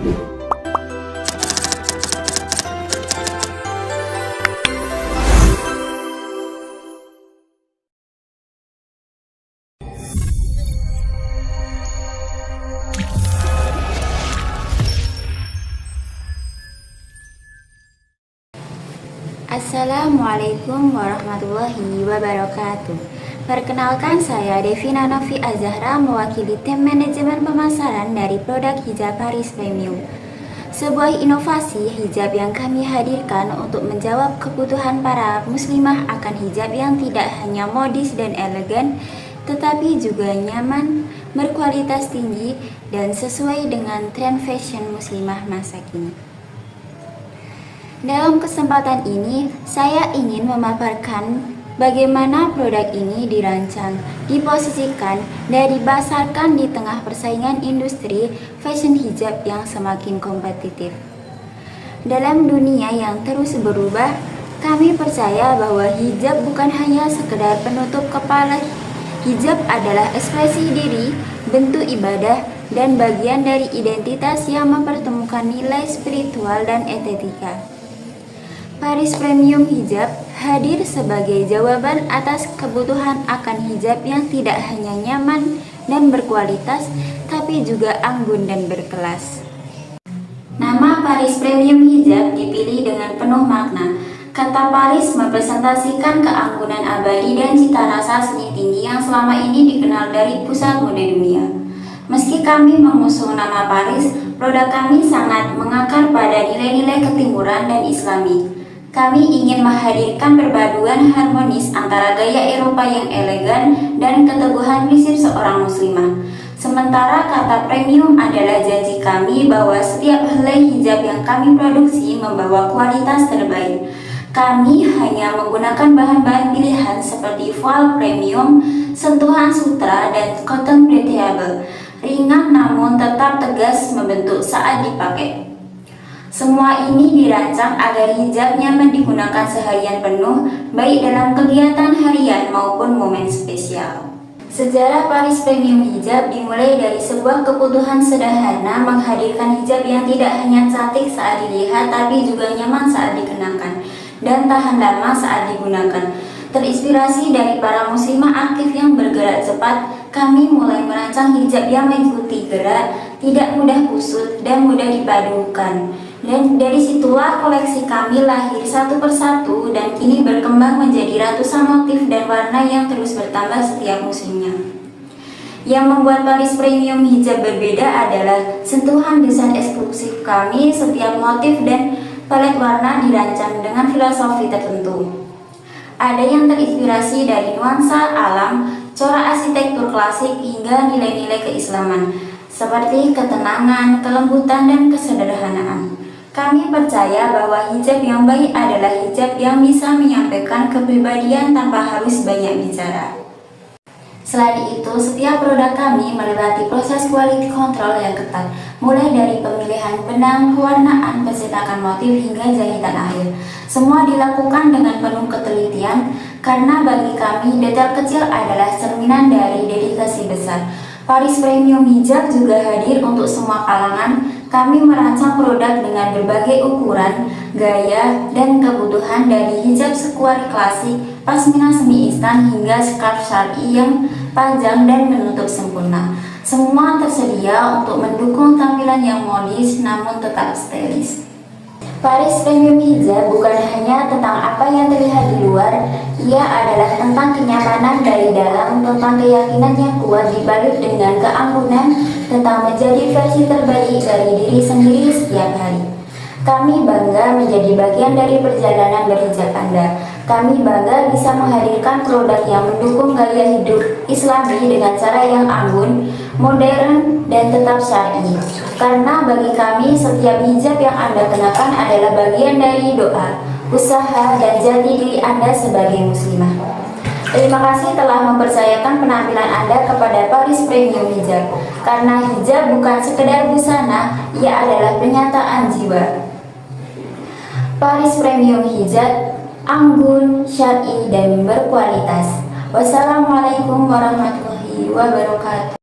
Assalamualaikum warahmatullahi wabarakatuh. Perkenalkan, saya Devina Novi Azahra, mewakili tim manajemen pemasaran dari produk hijab Paris Premium. Sebuah inovasi hijab yang kami hadirkan untuk menjawab kebutuhan para muslimah akan hijab yang tidak hanya modis dan elegan, tetapi juga nyaman, berkualitas tinggi, dan sesuai dengan tren fashion muslimah masa kini. Dalam kesempatan ini, saya ingin memaparkan bagaimana produk ini dirancang, diposisikan, dan dipasarkan di tengah persaingan industri fashion hijab yang semakin kompetitif. Dalam dunia yang terus berubah, kami percaya bahwa hijab bukan hanya sekedar penutup kepala. Hijab adalah ekspresi diri, bentuk ibadah, dan bagian dari identitas yang mempertemukan nilai spiritual dan estetika. Paris Premium Hijab hadir sebagai jawaban atas kebutuhan akan hijab yang tidak hanya nyaman dan berkualitas, tapi juga anggun dan berkelas. Nama Paris Premium Hijab dipilih dengan penuh makna. Kata Paris merepresentasikan keanggunan abadi dan cita rasa seni tinggi yang selama ini dikenal dari pusat mode dunia. Meski kami mengusung nama Paris, produk kami sangat mengakar pada nilai-nilai ketimuran dan Islami. Kami ingin menghadirkan perpaduan harmonis antara gaya Eropa yang elegan dan keteguhan prinsip seorang muslimah. Sementara kata premium adalah janji kami bahwa setiap helai hijab yang kami produksi membawa kualitas terbaik. Kami hanya menggunakan bahan-bahan pilihan seperti voile premium, sentuhan sutra, dan cotton breathable, ringan namun tetap tegas membentuk saat dipakai. Semua ini dirancang agar hijab nyaman digunakan seharian penuh, baik dalam kegiatan harian maupun momen spesial. Sejarah Paris Premium Hijab dimulai dari sebuah kebutuhan sederhana menghadirkan hijab yang tidak hanya cantik saat dilihat, tapi juga nyaman saat dikenakan dan tahan lama saat digunakan. Terinspirasi dari para muslimah aktif yang bergerak cepat, kami mulai merancang hijab yang mengikuti gerak, tidak mudah kusut, dan mudah dipadukan. Dan dari situlah koleksi kami lahir satu persatu dan kini berkembang menjadi ratusan motif dan warna yang terus bertambah setiap musimnya. Yang membuat Paris Premium Hijab berbeda adalah sentuhan desain eksklusif kami. Setiap motif dan palet warna dirancang dengan filosofi tertentu. Ada yang terinspirasi dari nuansa alam, corak arsitektur klasik, hingga nilai-nilai keislaman seperti ketenangan, kelembutan, dan kesederhanaan. Kami percaya bahwa hijab yang baik adalah hijab yang bisa menyampaikan kepribadian tanpa harus banyak bicara. Selain itu, setiap produk kami melewati proses quality control yang ketat, mulai dari pemilihan benang, pewarnaan, pencetakan motif, hingga jahitan akhir. Semua dilakukan dengan penuh ketelitian, karena bagi kami detail kecil adalah cerminan dari dedikasi besar. Paris Premium Hijab juga hadir untuk semua kalangan. Kami merancang produk dengan berbagai ukuran, gaya, dan kebutuhan, dari hijab sekuari klasik, pasmina semi instan, hingga scarf syar'i yang panjang dan menutup sempurna. Semua tersedia untuk mendukung tampilan yang modis namun tetap stylish. Paris Premium Hijab bukan hanya tentang apa yang terlihat di luar, ia adalah tentang kenyamanan dari dalam, tentang keyakinan yang kuat dibalut dengan keanggunan, tentang menjadi versi terbaik dari diri sendiri setiap hari. Kami bangga menjadi bagian dari perjalanan berhijab Anda. Kami bangga bisa menghadirkan produk yang mendukung gaya hidup Islami dengan cara yang anggun, modern, dan tetap syar'i. Karena bagi kami, setiap hijab yang Anda kenakan adalah bagian dari doa, usaha, dan jati diri Anda sebagai muslimah. Terima kasih telah mempercayakan penampilan Anda kepada Paris Premium Hijab. Karena hijab bukan sekedar busana, ia adalah pernyataan jiwa. Paris Premium Hijab, anggun, syar'i, dan berkualitas. Wassalamualaikum warahmatullahi wabarakatuh.